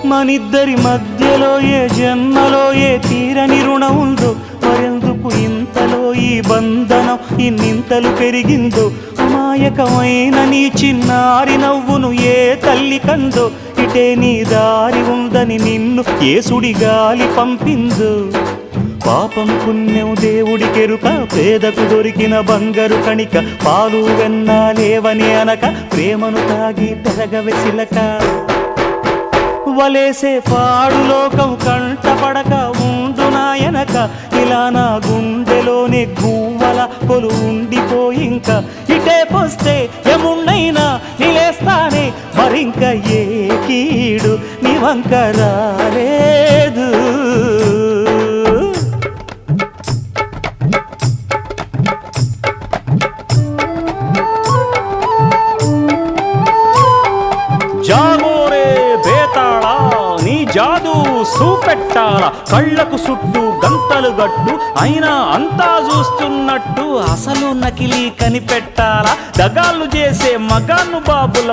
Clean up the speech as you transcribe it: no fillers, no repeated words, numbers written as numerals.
మనిద్దరి మధ్యలో ఏ జన్మలో ఏ తీరని రుణం ఉందో, మరెందుకు ఇంతలో ఈ బంధనం ఇన్నింతలు పెరిగిందో, అమాయకమైన నీ చిన్నారి నవ్వును ఏ తల్లి కందో, ఇటే నీ దారి ఉందని నిన్ను ఏ సుడిగాలి పంపిందో. పాపం పుణ్యం దేవుడికెరుక, పేదకు దొరికిన బంగారు కణిక, పాలు వెన్న లేవని అనక ప్రేమను తాగి తెరగవెసిలక. వలేసే పాడు లోకం కంటపడక ఉండు నాయనక, ఇలా నా గుండెలోనే గువ్వల కొలు ఉండిపోయింక. ఇటే పోస్తే ఎమున్నైనా నిలేస్తానే, మరింక ఏ కీడు నీ వంక రాలేదు. జాగోరే బేతాళా, నీ జాదు సూపెట్టాల, కళ్ళకు చుట్టూ గంతలు గట్టు అయినా అంతా చూస్తున్నట్టు, అసలు నకిలీ కనిపెట్టాలా, దగాళ్ళు చేసే మగాను బాబుల